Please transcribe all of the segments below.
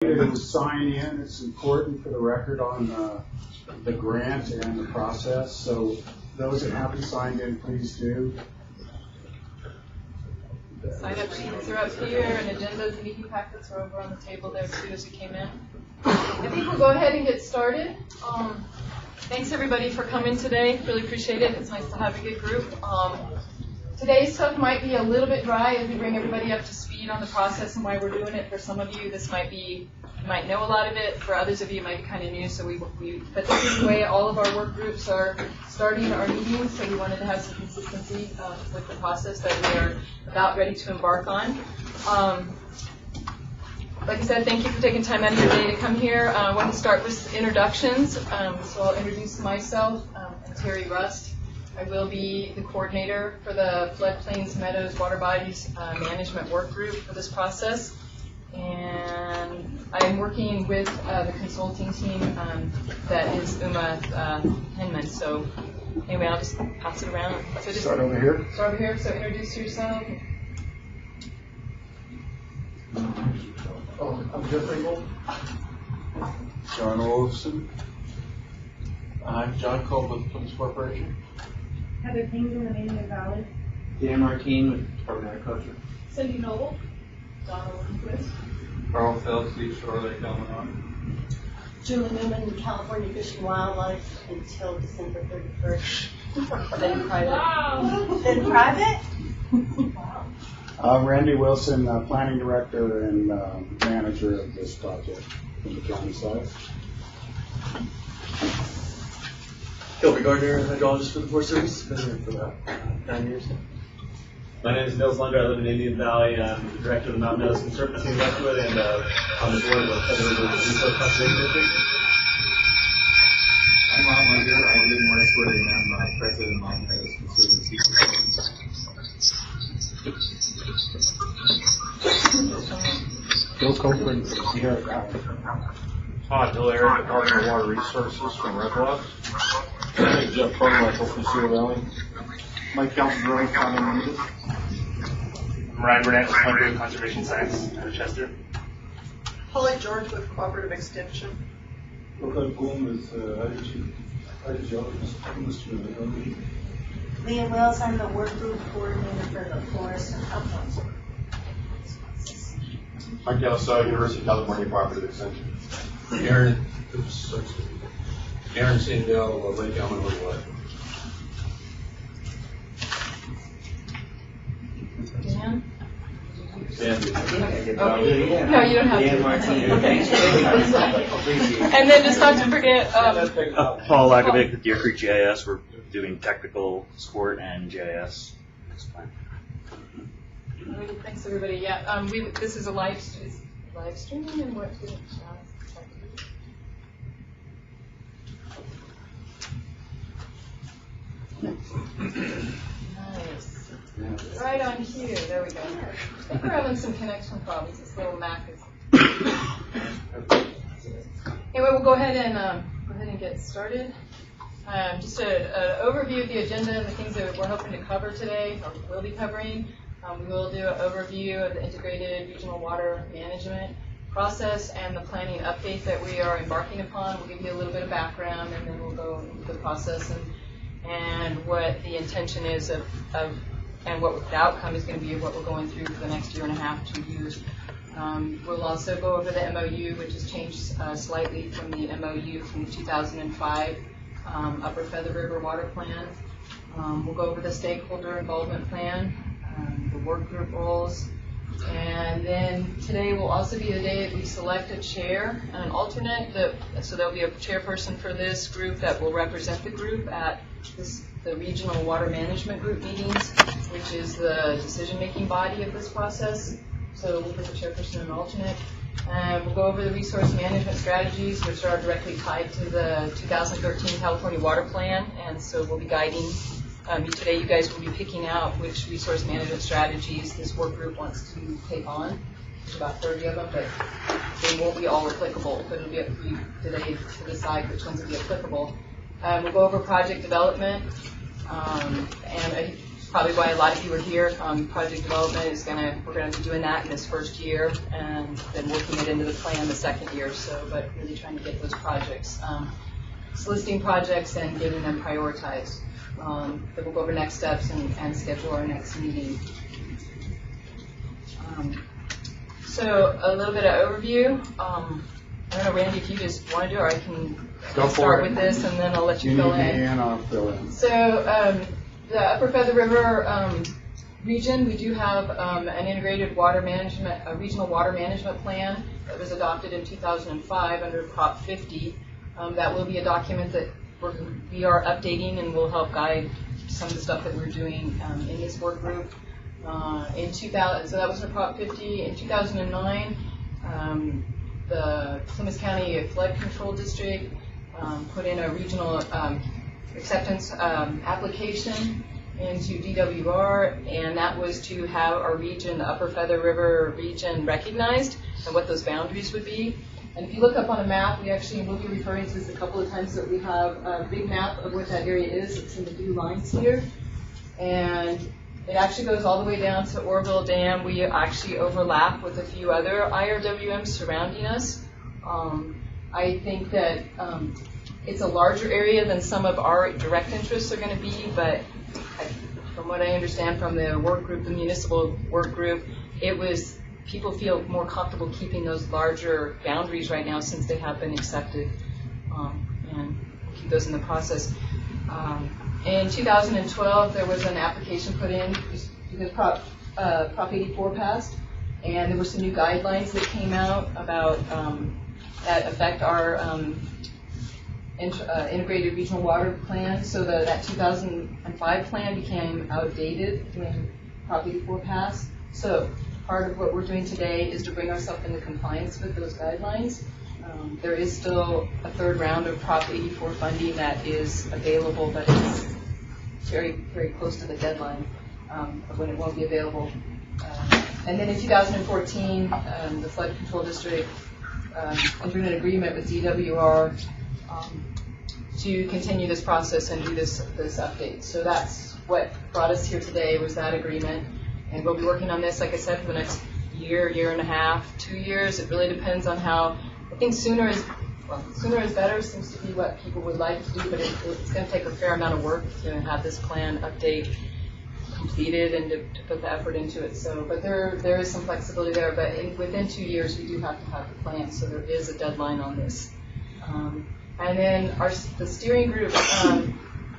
To sign in, it's important for the record on the grant and the process. So those that haven't signed in, please do. Sign up sheets are up here, and agendas and meeting packets are over on the table there too as you came in. I think we'll go ahead and get started. Thanks everybody for coming today. Really appreciate it. It's nice to have a good group. Today's stuff might be a little bit dry as we bring everybody up to speed on the process and why we're doing it. For some of you, this might be, you might know a lot of it. For others of you, it might be kind of new. So but this is the way all of our work groups are starting our meetings. So we wanted to have some consistency with the process that we are about ready to embark on. Like I said, thank you for taking time out of your day to come here. I want to start with introductions. So I'll introduce myself. I'm Terry Rust. I will be the coordinator for the Floodplains, Meadows, Waterbodies management work group for this process. And I'm working with the consulting team that is Uma Henman. So anyway, I'll just pass it around. So just Start over here. Start over here. So introduce yourself. I'm Jeff Ringel. John Olafson. I'm John Cole with Plymouth Corporation. Heather King from the Indian Valley. Dan Martine with Department of Agriculture. Cindy Noble. Donald Lindquist. Carl Phelps, East Shore Lake, Illinois. Julie Newman, California Fish and Wildlife until December 31st. Then private. Wow. Then private? Randy Wilson, planning director and manager of this project from the county side. Gilbert Gardner, hydrologist for the Forest Service. Been here for about 9 years now. My name is Nils Lunder. I live in Indian Valley. I'm the director of the Mountain Meadows Conservancy in Westwood and on the board of the Federal Resource Conservation District. I'm Ron Lunder. I live in Westwood and I'm president of the Mountain Meadows Conservancy. Bill Copeland, Sierra Valley. Todd Hilaire, Department of Water Resources from Red Rocks. Jeff Carmichael from Sierra Valley. Mike Calvin, County Limited. I'm Ryan Burnett with Hunter Conservation Science out of Chester. Holly George with Cooperative Extension. Brooklyn Boom is hydrologist. Leah Wells, I'm the work group coordinator for the Forest and Uplands. Mike Yellowstone, University of California Cooperative Extension. Aaron Sandell, Lake Elman, Illinois. Dan? Dan. No, you don't have Dan to. Martine. Okay. And then just not to forget, Paul Lagovic with Deer Creek GIS. We're doing technical support and GIS. thanks everybody. Yeah, this is a live streaming and what? Nice. Right on cue. There we go. I think we're having some connection problems. This little Mac is. Anyway, we'll go ahead and get started. Just an overview of the agenda and the things that we're hoping to cover today, or will be covering. We will do an overview of the integrated regional water management process and the planning update that we are embarking upon. We'll give you a little bit of background, and then we'll go into the process and what the intention is of and what the outcome is going to be of what we're going through for the next 1.5 to 2 years. We'll also go over the MOU, which has changed slightly from the MOU from 2005 Upper Feather River Water Plan. We'll go over the stakeholder involvement plan, the work group roles, and then today will also be the day that we select a chair and an alternate. So there'll be a chairperson for this group that will represent the group at the regional water management group meetings, which is the decision-making body of this process. So we'll pick a chairperson and an alternate. We'll go over the resource management strategies, which are directly tied to the 2013 California Water Plan, and so we'll be guiding. Today you guys will be picking out which resource management strategies this work group wants to take on. There's about 30 of them, but they won't be all applicable, but it'll be up to you today to decide which ones will be applicable. We'll go over project development, and probably why a lot of you are here. Project development is we're gonna be doing that in this first year, and then working it into the plan the second year. So, but really trying to get those projects, soliciting projects and getting them prioritized. Then we'll go over next steps and schedule our next meeting. So a little bit of overview. I don't know, Randy, if you just want to do it, or I can start with this, and then I'll let you fill in. And I'll fill in. So the Upper Feather River region, we do have an integrated water management, a regional water management plan that was adopted in 2005 under Prop 50. That will be a document that we are updating and will help guide some of the stuff that we're doing in this work group. In 2000, so that was under Prop 50. In 2009, the Plymouth County Flood Control District put in a regional acceptance application into DWR, and that was to have our region, the Upper Feather River region, recognized and what those boundaries would be. And if you look up on a map, we actually will be referring to this a couple of times, that we have a big map of what that area is. It's in the blue lines here. And it actually goes all the way down to Orville Dam. We actually overlap with a few other IRWMs surrounding us. I think that it's a larger area than some of our direct interests are going to be, but from what I understand from the work group, the municipal work group, people feel more comfortable keeping those larger boundaries right now since they have been accepted, and we'll keep those in the process. In 2012, there was an application put in because Prop 84 passed, and there were some new guidelines that came out about that affect our integrated regional water plan. So that 2005 plan became outdated when Prop 84 passed. So part of what we're doing today is to bring ourselves into compliance with those guidelines. There is still a third round of Prop 84 funding that is available, but it's very, very close to the deadline of when it won't be available. And then in 2014, the Flood Control District entered an agreement with DWR to continue this process and do this update. So that's what brought us here today, was that agreement. And we'll be working on this, like I said, for the next year, year and a half, 2 years. It really depends on how. I think sooner is better, seems to be what people would like to do, but it's going to take a fair amount of work to have this plan update completed and to put the effort into it. So, but there is some flexibility there. But within 2 years, we do have to have the plan. So there is a deadline on this. And then the steering group.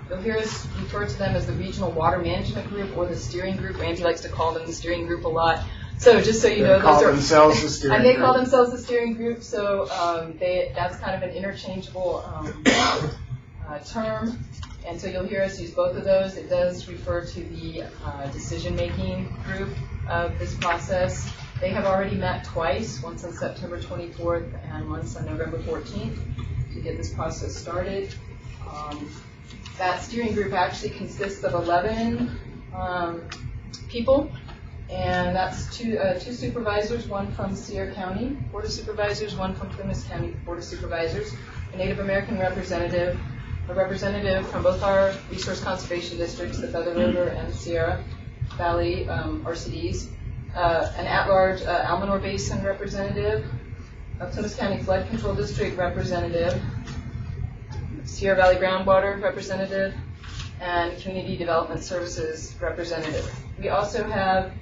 You'll hear us refer to them as the Regional Water Management Group or the Steering Group. Randy likes to call them the Steering Group a lot. So just so you know, call themselves the steering and they group. call themselves the Steering Group. So that's kind of an interchangeable term. And so you'll hear us use both of those. It does refer to the decision-making group of this process. They have already met twice, once on September 24th and once on November 14th, to get this process started. That steering group actually consists of 11 people, and that's two supervisors, one from Sierra County Board of Supervisors, one from Plymouth County Board of Supervisors, a Native American representative, a representative from both our resource conservation districts, the Feather River and Sierra Valley RCDs, an at-large Almanor Basin representative, a Plymouth County Flood Control District representative, Sierra Valley Groundwater representative, and Community Development Services representative. We also have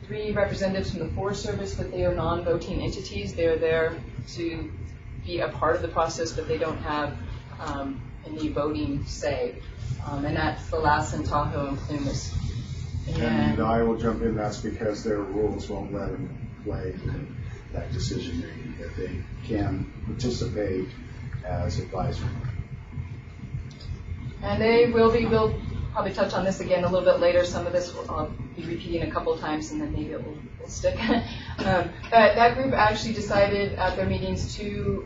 3 representatives from the Forest Service, but they are non-voting entities. They are there to be a part of the process, but they don't have any voting say. And that's the Lassen, Tahoe, and Plumas. And I will jump in. That's because their rules won't let them play in that decision making, that they can participate as advisory. And we'll probably touch on this again a little bit later. Some of this I'll be repeating a couple times, and then maybe it will stick. But that group actually decided at their meetings to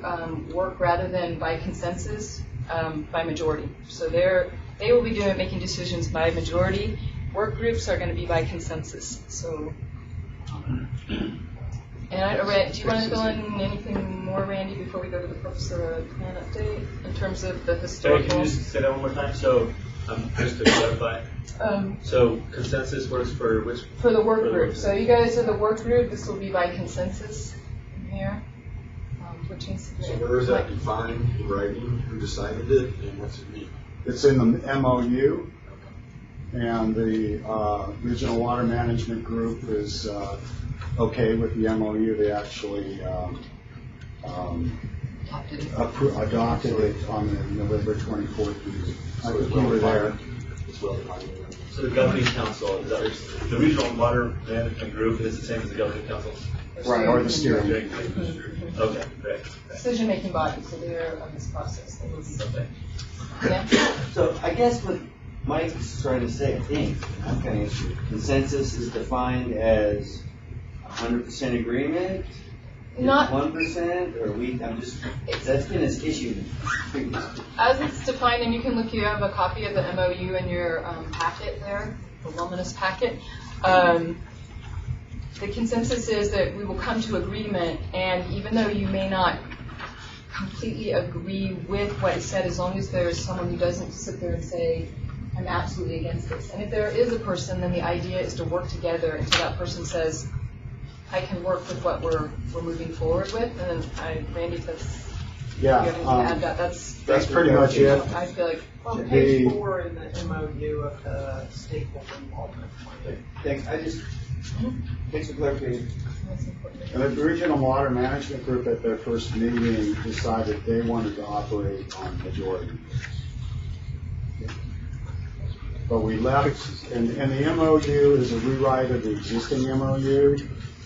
work rather than by consensus, by majority. So they will be making decisions by majority. Work groups are going to be by consensus. So, and do you want to fill in anything more, Randy, before we go to the purpose of the plan update in terms of the historical? Can you just say that one more time? So Just to clarify, so consensus works for which? For the work group. So you guys are the work group. This will be by consensus in here. Which means So where is that defined in writing? Who decided it and what's it mean? It's in the MOU, and the Regional Water Management Group is okay with the MOU. They actually adopted it on the November 24th meeting. I think you were there. It's well defined. So the governing council, is that the regional water management group is the same as the governing council? Right, or the steering. Okay, great. decision-making body, so they're on this process. They will be- Okay. Yeah? So I guess what Mike's trying to say, I think, I'm kind of consensus is defined as 100% agreement, Not 1%, or that's been his issue previously. as it's defined, and you can look. You have a copy of the MOU in your packet there, the Luminous packet. The consensus is that we will come to agreement, and even though you may not completely agree with what is said, as long as there's someone who doesn't sit there and say, I'm absolutely against this. And if there is a person, then the idea is to work together until that person says, I can work with what we're moving forward with. And then Randy says, Yeah, you have anything to add that? that's pretty much it. I feel like, On The- page 4 in the MOU of the stakeholder involvement. Thanks, thanks for clarification. that's important. And the Regional Water Management Group at their first meeting decided they wanted to operate on majority. But we left, and the MOU is a rewrite of the existing MOU.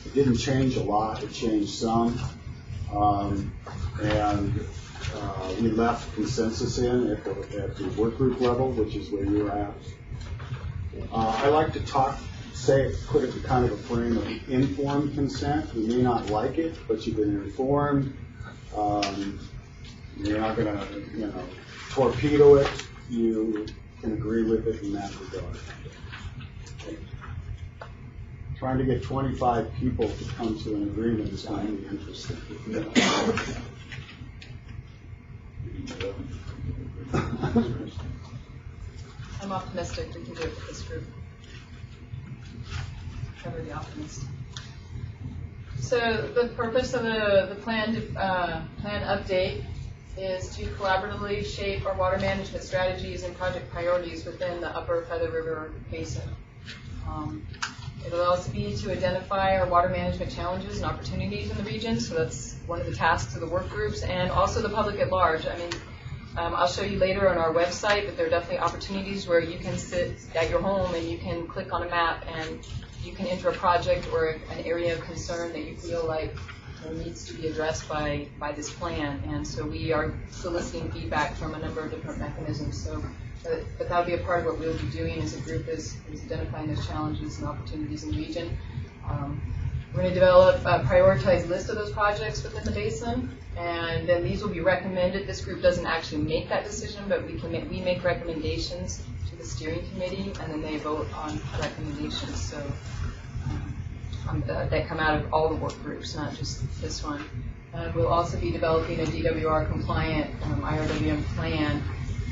It didn't change a lot, it changed some. We left consensus in at the work group level, which is where you're at. I like to put it in kind of a frame of informed consent. You may not like it, but you've been informed. You're not going to, torpedo it. You can agree with it in that regard. Trying to get 25 people to come to an agreement is going to be interesting. I'm optimistic we can do it with this group. Cover the optimist. So the purpose of the plan update is to collaboratively shape our water management strategies and project priorities within the Upper Feather River Basin. It'll also be to identify our water management challenges and opportunities in the region. So that's one of the tasks of the work groups and also the public at large. I mean, I'll show you later on our website, but there are definitely opportunities where you can sit at your home and you can click on a map and you can enter a project or an area of concern that you feel like needs to be addressed by this plan. And so we are soliciting feedback from a number of different mechanisms. So, but that'll be a part of what we'll be doing as a group is identifying those challenges and opportunities in the region. We're going to develop a prioritized list of those projects within the basin, and then these will be recommended. This group doesn't actually make that decision, but we make recommendations to the steering committee, and then they vote on recommendations. So that come out of all the work groups, not just this one. We'll also be developing a DWR compliant IRWM plan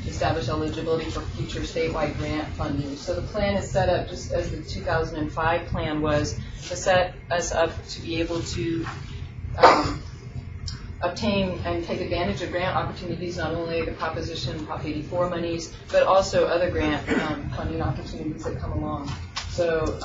to establish eligibility for future statewide grant funding. So the plan is set up just as the 2005 plan was to set us up to be able to obtain and take advantage of grant opportunities, not only the Prop 84 monies, but also other grant funding opportunities that come along. So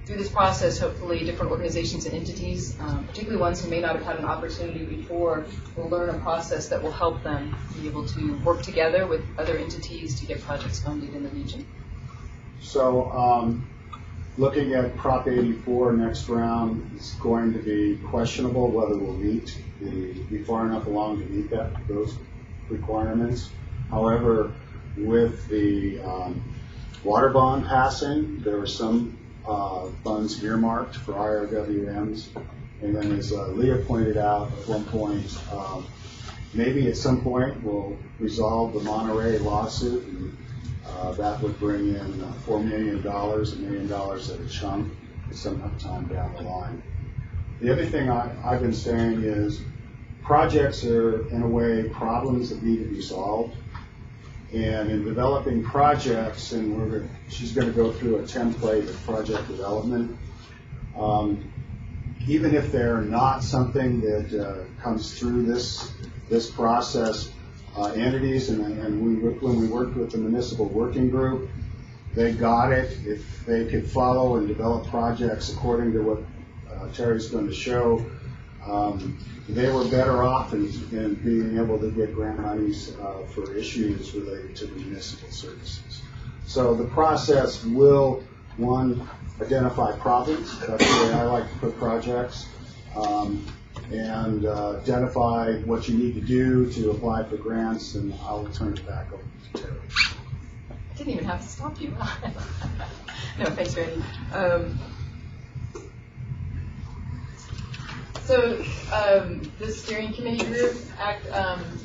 through this process, hopefully different organizations and entities, particularly ones who may not have had an opportunity before, will learn a process that will help them be able to work together with other entities to get projects funded in the region. So looking at Prop 84 next round, it's going to be questionable whether we'll be far enough along to meet those requirements. However, with the water bond passing, there are some funds earmarked for IRWMs, and then as Leah pointed out at one point, maybe at some point we'll resolve the Monterey lawsuit, and that would bring in $4 million, $1 million at a chunk at some time down the line. The other thing I've been saying is projects are, in a way, problems that need to be solved, And in developing projects, and she's going to go through a template of project development. Even if they're not something that comes through this process, entities, when we worked with the municipal working group, they got it. If they could follow and develop projects according to what Terry's going to show, they were better off in being able to get grant monies for issues related to the municipal services. So the process will, one, identify problems. That's the way I like to put projects. And identify what you need to do to apply for grants, and I'll turn it back over to Terry. I didn't even have to stop you. No, thanks, Randy. So the steering committee group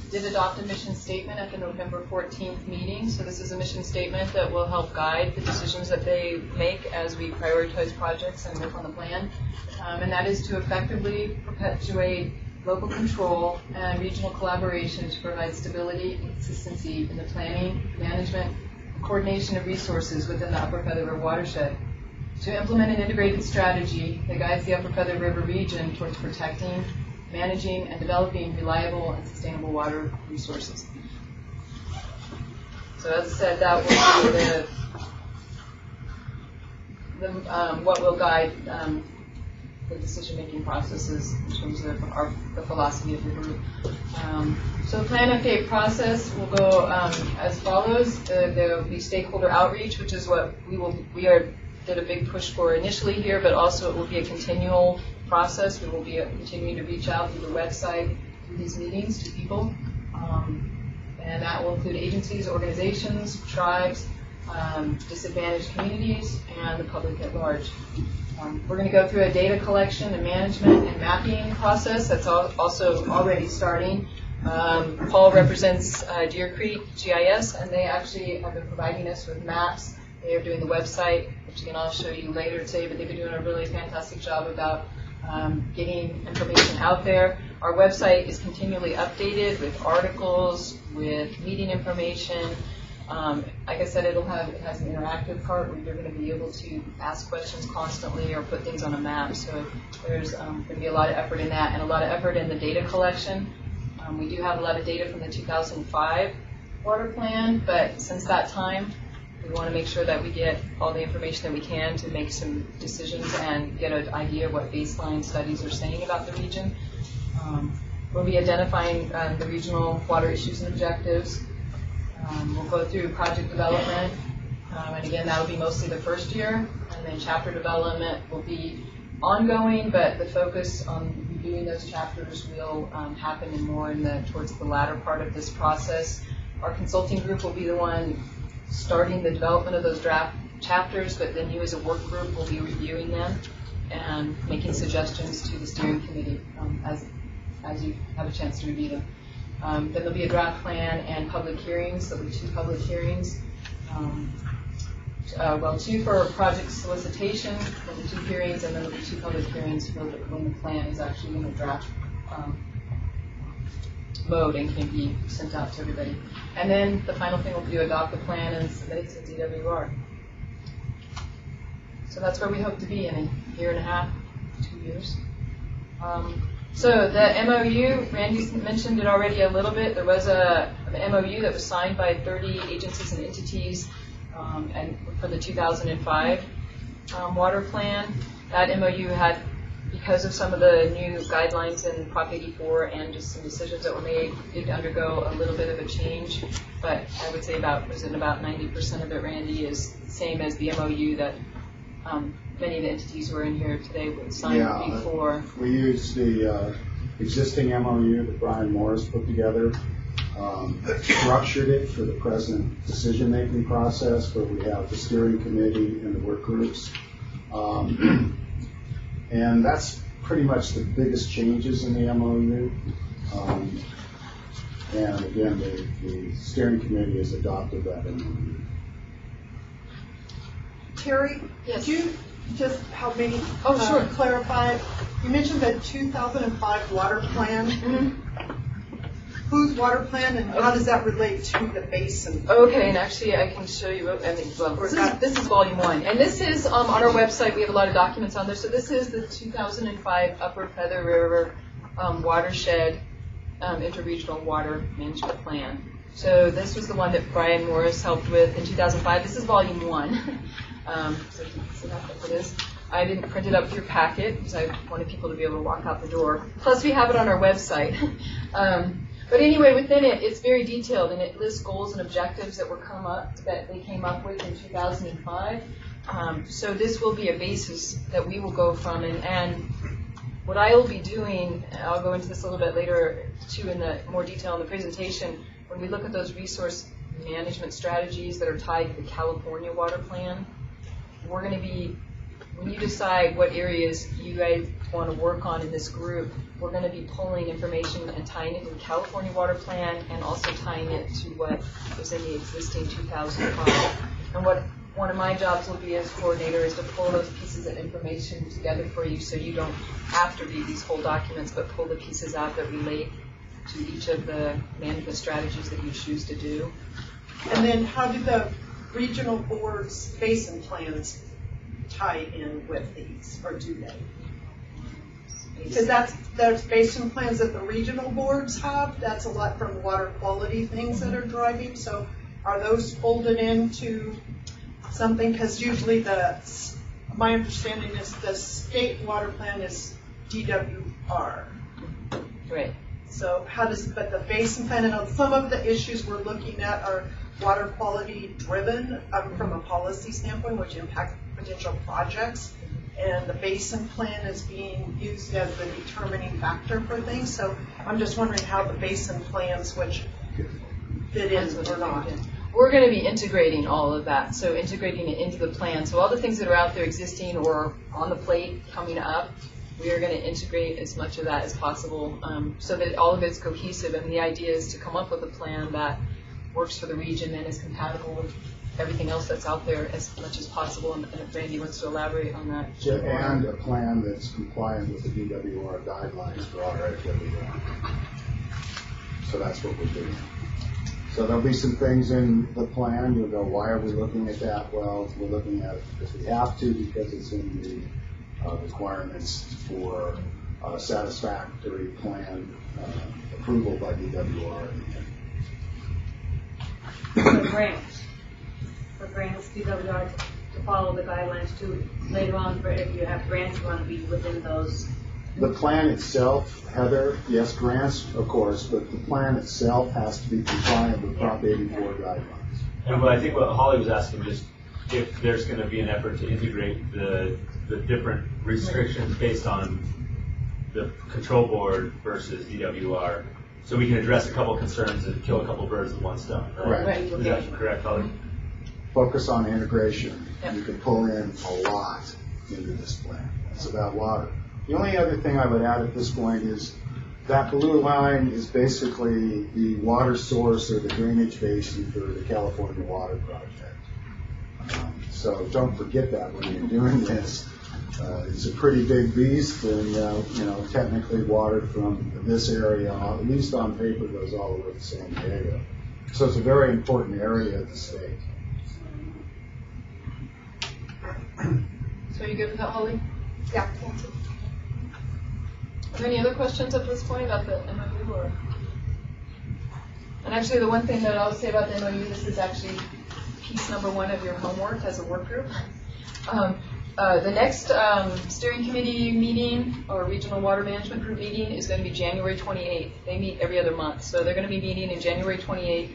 did adopt a mission statement at the November 14th meeting. So this is a mission statement that will help guide the decisions that they make as we prioritize projects and work on the plan. And that is to effectively perpetuate local control and regional collaboration to provide stability and consistency in the planning, management, and coordination of resources within the Upper Feather River watershed. To implement an integrated strategy that guides the Upper Feather River region towards protecting, managing, and developing reliable and sustainable water resources. So as I said, that will be what will guide the decision-making processes in terms of the philosophy of the group. So the plan update process will go as follows. There will be stakeholder outreach, which is what did a big push for initially here, but also it will be a continual process. We will be continuing to reach out through the website, through these meetings to people. And that will include agencies, organizations, tribes, disadvantaged communities, and the public at large. We're going to go through a data collection and management and mapping process that's also already starting. Paul represents Deer Creek GIS, and they actually have been providing us with maps. They are doing the website, which again I'll show you later today, but they've been doing a really fantastic job about getting information out there. Our website is continually updated with articles, with meeting information. Like I said, it has an interactive part where you're going to be able to ask questions constantly or put things on a map. So there's going to be a lot of effort in that and a lot of effort in the data collection. We do have a lot of data from the 2005 water plan, but since that time, we want to make sure that we get all the information that we can to make some decisions and get an idea of what baseline studies are saying about the region. We'll be identifying the regional water issues and objectives. We'll go through project development, and again, that will be mostly the first year, and then chapter development will be ongoing, but the focus on reviewing those chapters will happen towards the latter part of this process. Our consulting group will be the one starting the development of those draft chapters, but then you as a work group will be reviewing them and making suggestions to the steering committee as you have a chance to review them. Then there'll be a draft plan and public hearings. There'll be 2 public hearings. 2 for project solicitation, then 2 hearings, and then there'll be 2 public hearings for when the plan is actually in the draft mode and can be sent out to everybody. And then the final thing will be to adopt the plan and submit it to DWR. So that's where we hope to be in a year and a half, 2 years. So the MOU, Randy mentioned it already a little bit. There was an MOU that was signed by 30 agencies and entities and for the 2005 water plan. That MOU had, because of some of the new guidelines in Prop 84 and just some decisions that were made, did undergo a little bit of a change. But I would say about 90% of it, Randy, is the same as the MOU that many of the entities who are in here today would sign before. We used the existing MOU that Brian Morris put together, structured it for the present decision-making process where we have the steering committee and the work groups. And that's pretty much the biggest changes in the MOU. And again, the steering committee has adopted that MOU. Terry, yes. could you just help me sure. clarify? You mentioned the 2005 water plan. whose water plan and how does that relate to the basin? Okay, and actually I can show you, this is volume 1. And this is on our website, we have a lot of documents on there. So this is the 2005 Upper Feather River Watershed Interregional Water Management Plan. So this was the one that Brian Morris helped with in 2005. This is volume 1. So you can see how thick it is. I didn't print it up with your packet because I wanted people to be able to walk out the door. Plus we have it on our website. But anyway, within it, it's very detailed, and it lists goals and objectives that they came up with in 2005. So this will be a basis that we will go from, and what I will be doing, I'll go into this a little bit later too in the more detail in the presentation, when we look at those resource management strategies that are tied to the California Water Plan, we're going to be, when you decide what areas you guys want to work on in this group, we're going to be pulling information and tying it to the California Water Plan and also tying it to what was in the existing 2005. And what one of my jobs will be as coordinator is to pull those pieces of information together for you so you don't have to read these whole documents, but pull the pieces out that relate to each of the management strategies that you choose to do. And then how do the regional boards' basin plans tie in with these, or do they? Because there's basin plans that the regional boards have. That's a lot from water quality things that are driving. So are those folded into something? Because usually my understanding is the state water plan is DWR. Right. So but the basin plan, and some of the issues we're looking at are water quality driven from a policy standpoint, which impact potential projects. And the basin plan is being used as the determining factor for things. So I'm just wondering how the basin plans, which fit in or not. We're going to be integrating all of that, so integrating it into the plan. So all the things that are out there existing or on the plate coming up, we are going to integrate as much of that as possible so that all of it's cohesive. And the idea is to come up with a plan that works for the region and is compatible with everything else that's out there as much as possible. And if Randy wants to elaborate on that. And a plan that's compliant with the DWR guidelines for our IRWM. So that's what we're doing. So there'll be some things in the plan. You'll go, why are we looking at that? Well, we're looking at it because we have to, because it's in the requirements for satisfactory plan approval by DWR. For grants, DWR to follow the guidelines too. Later on, if you have grants, you want to be within those. The plan itself, Heather, yes, grants, of course, but the plan itself has to be compliant with Prop 84 guidelines. And I think what Holly was asking, just if there's going to be an effort to integrate the different restrictions based on the control board versus DWR, so we can address a couple concerns and kill a couple birds with one stone. Right? Is that correct, Holly? Focus on integration. Yep. You can pull in a lot into this plan. It's about water. The only other thing I would add at this point is that blue line is basically the water source or the drainage basin for the California Water Project. So don't forget that when you're doing this. It's a pretty big beast, and technically water from this area, at least on paper, goes all the way to San Diego. So it's a very important area of the state. So are you good with that, Holly? Yeah. Are there any other questions at this point about the MOU? And actually, the one thing that I'll say about the MOU, this is actually piece number 1 of your homework as a work group. The next steering committee meeting or regional water management group meeting is going to be January 28th. They meet every other month, so they're going to be meeting in January 28th.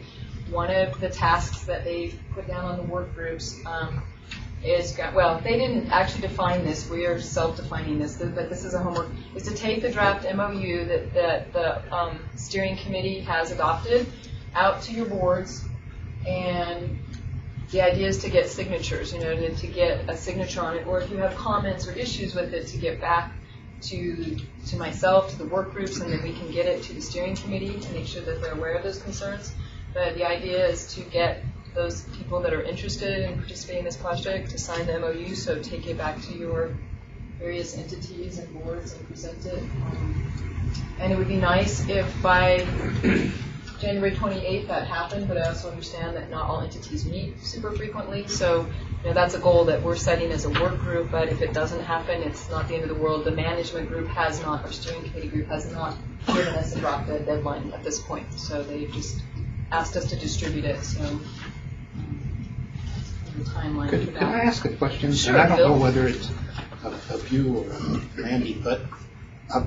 One of the tasks that they've put down on the work groups is, well, they didn't actually define this. We are self-defining this, but this is a homework, is to take the draft MOU that the steering committee has adopted out to your boards, and the idea is to get signatures, to get a signature on it, or if you have comments or issues with it, to get back to myself, to the work groups, and then we can get it to the steering committee to make sure that they're aware of those concerns. But the idea is to get those people that are interested in participating in this project to sign the MOU, so take it back to your various entities and boards and present it. And it would be nice if by January 28th that happened, but I also understand that not all entities meet super frequently. So that's a goal that we're setting as a work group, but if it doesn't happen, it's not the end of the world. The management group has not, our steering committee group has not given us a drop dead deadline at this point. So they've just asked us to distribute it. So the timeline for that. Could I ask a question? Sure, And I don't Bill. know whether it's of you or Randy, but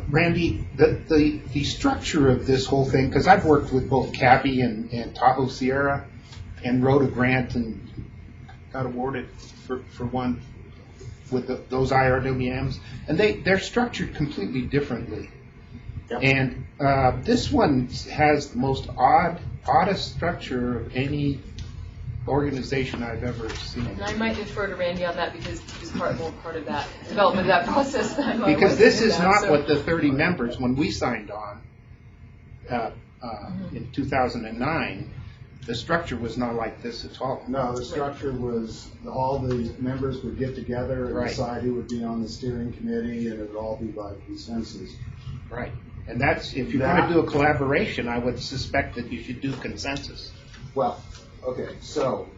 Randy, the structure of this whole thing, because I've worked with both Cabby and Tahoe Sierra and wrote a grant and got awarded for one with those IRWMs, and they're structured completely differently. Yep. And this one has the most oddest structure of any organization I've ever seen. And I might defer to Randy on that because he was part of that development of that process. Because this is not what the 30 members, when we signed on in 2009, the structure was not like this at all. No, the structure was all the members would get together and Right. decide who would be on the steering committee, and it would all be by consensus. Right. And that's, if you want to do a collaboration, I would suspect that you should do consensus. Well, okay, so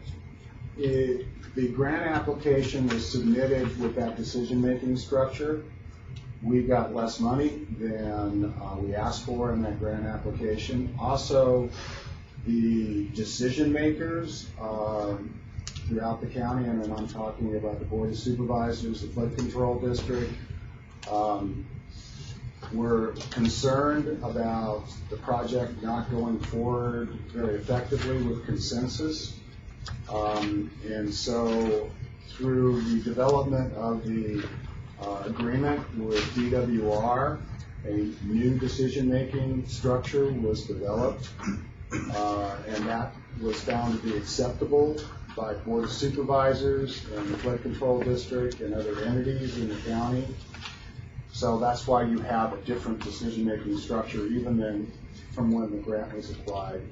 the grant application was submitted with that decision-making structure. We got less money than we asked for in that grant application. Also, the decision makers throughout the county, and I'm talking about the Board of Supervisors, the Flood Control District, were concerned about the project not going forward very effectively with consensus. And so through the development of the agreement with DWR, a new decision-making structure was developed, and that was found to be acceptable by Board of Supervisors and the Flood Control District and other entities in the county. So that's why you have a different decision-making structure even than from when the grant was applied.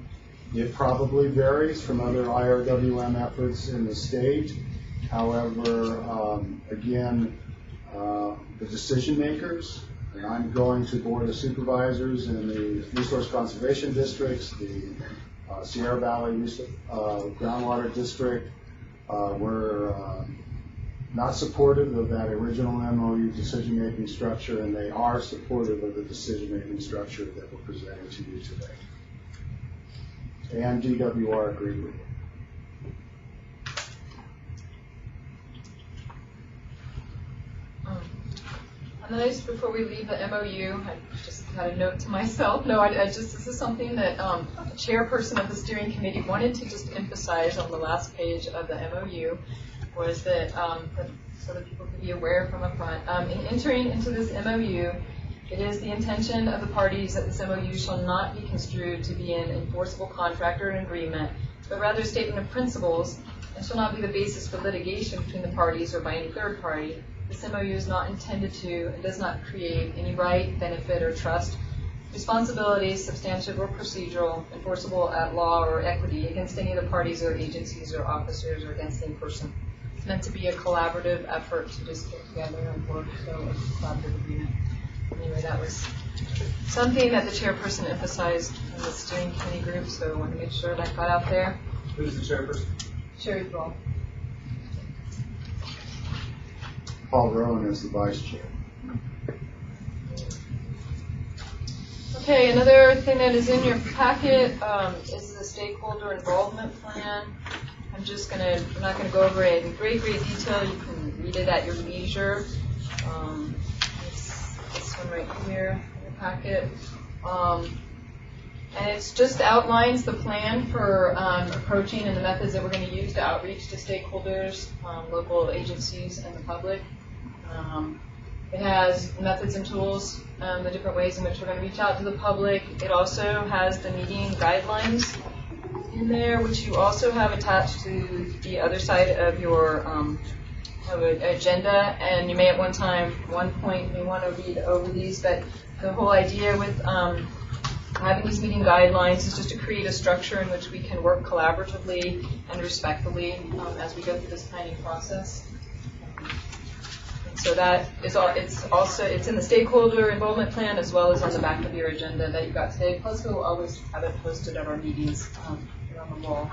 It probably varies from other IRWM efforts in the state. However, again, the decision makers, and I'm going to Board of Supervisors in the Resource Conservation Districts, the Sierra Valley Groundwater District, were not supportive of that original MOU decision-making structure, and they are supportive of the decision-making structure that we're presenting to you today. And DWR agreed with it. And then just before we leave the MOU, I just had a note to myself. No, this is something that the chairperson of the steering committee wanted to just emphasize on the last page of the MOU, was that, so that people can be aware from up front. In entering into this MOU, it is the intention of the parties that this MOU shall not be construed to be an enforceable contract or an agreement, but rather a statement of principles, and shall not be the basis for litigation between the parties or by any third party. This MOU is not intended to and does not create any right, benefit, or trust, responsibilities, substantive or procedural, enforceable at law or equity against any of the parties or agencies or officers or against any person. It's meant to be a collaborative effort to just get together and work, so it's a collaborative agreement. Anyway, that was something that the chairperson emphasized in the steering committee group, so I want to make sure that got out there. Who's the chairperson? Sherry Thrall. Paul Rowan is the vice chair. Okay, another thing that is in your packet is the stakeholder involvement plan. I'm not gonna go over it in great detail. You can read it at your leisure. It's this one right here in your packet. And it just outlines the plan for approaching and the methods that we're going to use to outreach to stakeholders, local agencies, and the public. It has methods and tools, the different ways in which we're going to reach out to the public. It also has the meeting guidelines in there, which you also have attached to the other side of your agenda. And you may at one point may want to read over these, but the whole idea with having these meeting guidelines is just to create a structure in which we can work collaboratively and respectfully as we go through this planning process. So that is all. It's in the stakeholder involvement plan as well as on the back of your agenda that you got today. Plus, we'll always have it posted at our meetings here on the wall.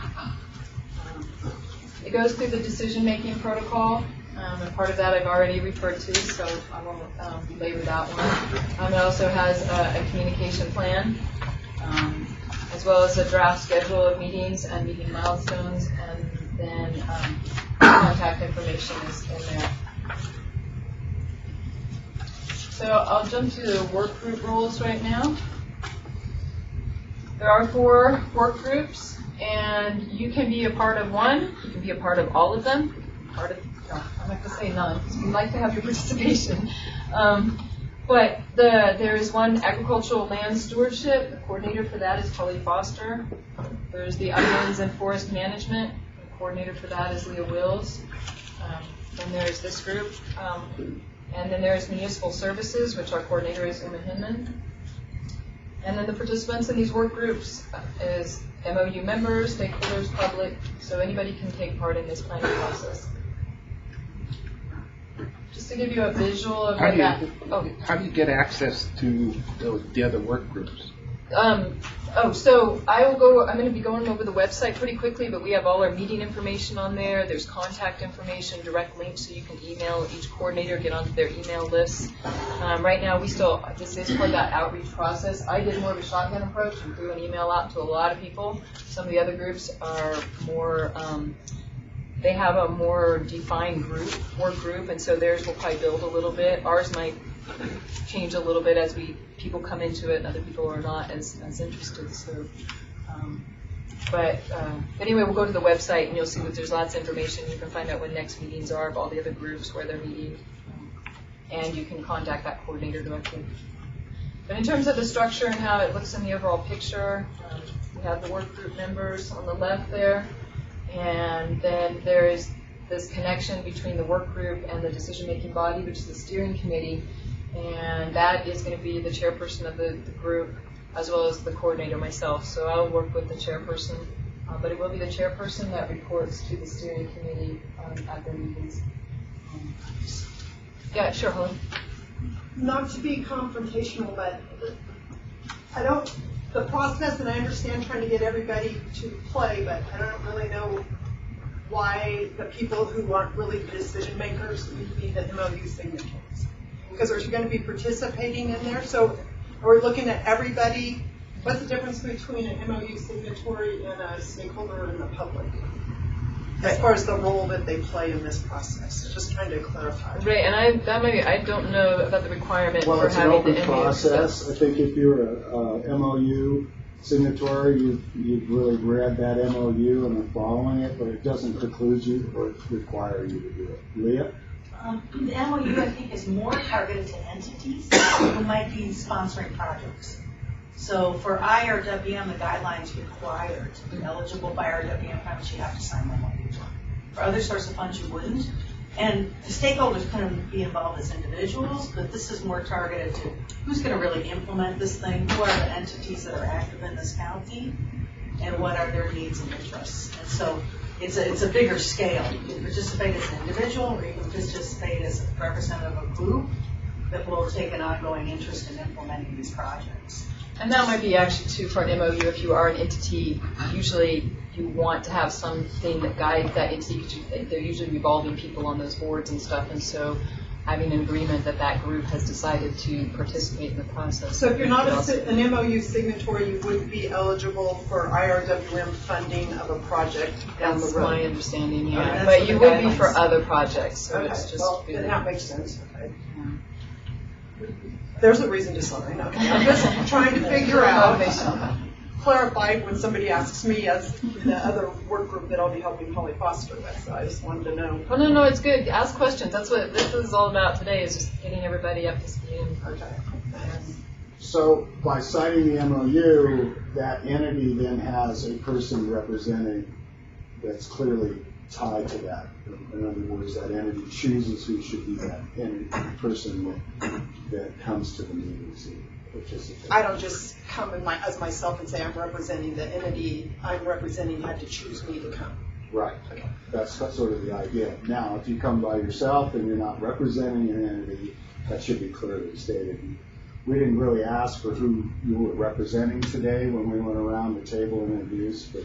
It goes through the decision-making protocol, and part of that I've already referred to, so I won't belabor that one. It also has a communication plan, as well as a draft schedule of meetings and meeting milestones, and then contact information is in there. So I'll jump to the work group roles right now. There are 4 work groups, and you can be a part of one. You can be a part of all of them. No, I'm not going to say none, because we like to have your participation. But there is one agricultural land stewardship. The coordinator for that is Polly Foster. There's the uplands and forest management. The coordinator for that is Leah Wills. Then there's this group. And then there's municipal services, which our coordinator is Uma Hinman. And then the participants in these work groups is MOU members, stakeholders, public, so anybody can take part in this planning process. Just to give you a visual of How what do you get access to the other work groups? So I'm going to be going over the website pretty quickly, but we have all our meeting information on there. There's contact information, direct links, so you can email each coordinator, get onto their email list. Right now, this is part of that outreach process. I did more of a shotgun approach and threw an email out to a lot of people. Some of the other groups are more, they have a more defined work group, and so theirs will probably build a little bit. Ours might change a little bit as people come into it and other people are not as interested. So, but anyway, we'll go to the website and you'll see that there's lots of information. You can find out when next meetings are of all the other groups, where they're meeting, and you can contact that coordinator directly. But in terms of the structure and how it looks in the overall picture, we have the work group members on the left there, and then there is this connection between the work group and the decision-making body, which is the steering committee. And that is going to be the chairperson of the group, as well as the coordinator, myself. So I'll work with the chairperson, but it will be the chairperson that reports to the steering committee at their meetings. Yeah, sure, Holly. Not to be confrontational, but the process, and I understand trying to get everybody to play, but I don't really know why the people who aren't really the decision makers need to be the MOU signatories. Because are you going to be participating in there? So are we looking at everybody? What's the difference between an MOU signatory and a stakeholder in the public? As far as the role that they play in this process, just trying to clarify. Right, and I don't know about the requirement for it's an having open the process. I think if you're a MOU signatory, you've really read that MOU and are following it, but it doesn't preclude you or require you to do it. Leah? The MOU, I think, is more targeted to entities who might be sponsoring projects. So for IRWM, the guidelines require to be eligible by IRWM funds, you have to sign the MOU. For other sorts of funds, you wouldn't. And the stakeholders can be involved as individuals, but this is more targeted to who's going to really implement this thing, who are the entities that are active in this county, and what are their needs and interests. And so it's a bigger scale. You can participate as an individual, or you can participate as a representative of a group that will take an ongoing interest in implementing these projects. And that might be actually too for an MOU. If you are an entity, usually you want to have something that guides that entity, because they're usually revolving people on those boards and stuff, and so having an agreement that group has decided to participate in the process. So if you're not an MOU signatory, you wouldn't be eligible for IRWM funding of a project down the road. That's my understanding, yeah. Okay, But you would be for other projects, so okay, it's just... well, then that makes sense. Okay. There's a reason to sign. Okay. I'm just trying to figure out, clarify when somebody asks me as the other work group that I'll be helping Polly Foster with. So I just wanted to know. Oh, no, it's good. Ask questions. That's what this is all about today, is just getting everybody up to speed. Okay. So by signing the MOU, that entity then has a person representing that's clearly tied to that. In other words, that entity chooses who should be that entity, person that comes to the meetings and participates. I don't just come as myself and say I'm representing the entity I'm representing had to choose me to come. Right. That's sort of the idea. Now, if you come by yourself and you're not representing an entity, that should be clearly stated. We didn't really ask for who you were representing today when we went around the table and introduced, but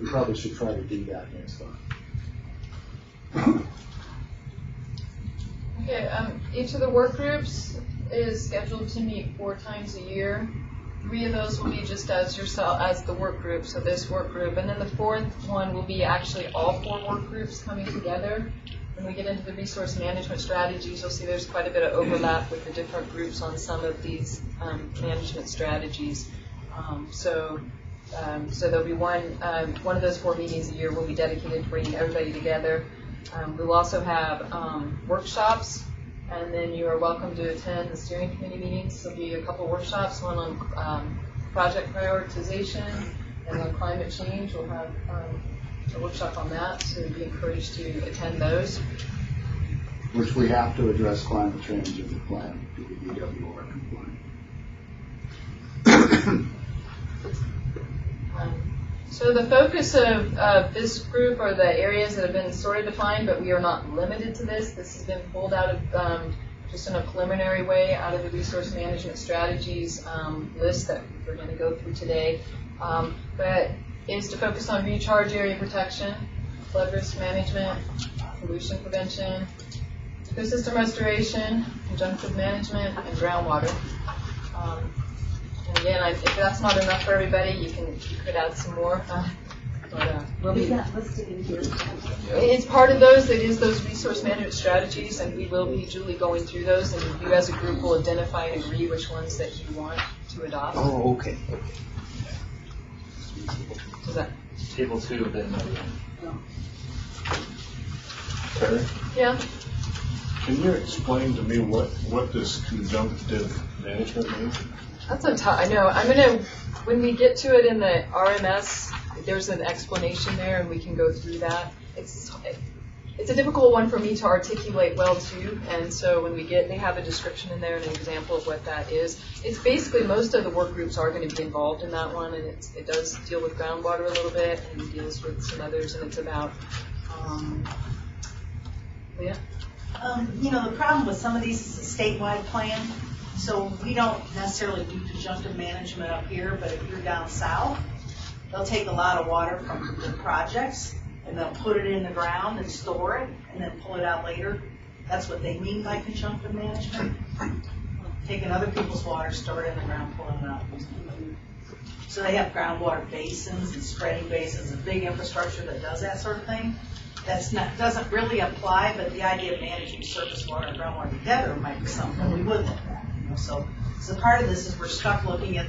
we probably should try to do that next time. Okay, each of the work groups is scheduled to meet 4 times a year. 3 of those will be just as yourself, as the work group, so this work group. And then the 4th one will be actually all 4 work groups coming together. When we get into the resource management strategies, you'll see there's quite a bit of overlap with the different groups on some of these management strategies. So there'll be one of those 4 meetings a year will be dedicated to bringing everybody together. We'll also have workshops, and then you are welcome to attend the steering committee meetings. There'll be a couple workshops, one on project prioritization and on climate change. We'll have a workshop on that, so you'd be encouraged to attend those. Which we have to address climate change in the plan to be UFR compliant. So the focus of this group are the areas that have been sort of defined, but we are not limited to this. This has been pulled out of, just in a preliminary way, out of the resource management strategies list that we're going to go through today. But is to focus on recharge area protection, flood risk management, pollution prevention, ecosystem restoration, conjunctive management, and groundwater. And again, if that's not enough for everybody, you could add some more. We'll be listed in here. It's part of those. It is those resource management strategies, and we will be duly going through those. And you, as a group, will identify and agree which ones that you want to adopt. Oh, okay. Is that? Table 2 of it. Terry, Yeah. can you explain to me what this conjunctive management means? That's a tough. I know. When we get to it in the RMS, there's an explanation there, and we can go through that. It's a difficult one for me to articulate well too, and so when we they have a description in there and an example of what that is. It's basically most of the work groups are going to be involved in that one, and it does deal with groundwater a little bit, and it deals with some others, and it's about yeah. The problem with some of these is a statewide plan, so we don't necessarily do conjunctive management up here, but if you're down south, they'll take a lot of water from their projects and they'll put it in the ground and store it and then pull it out later. That's what they mean by conjunctive management. Taking other people's water, store it in the ground, pulling it out. So they have groundwater basins and spreading basins and big infrastructure that does that sort of thing. Doesn't really apply, but the idea of managing surface water and groundwater together might be something we would look at. So part of this is we're stuck looking at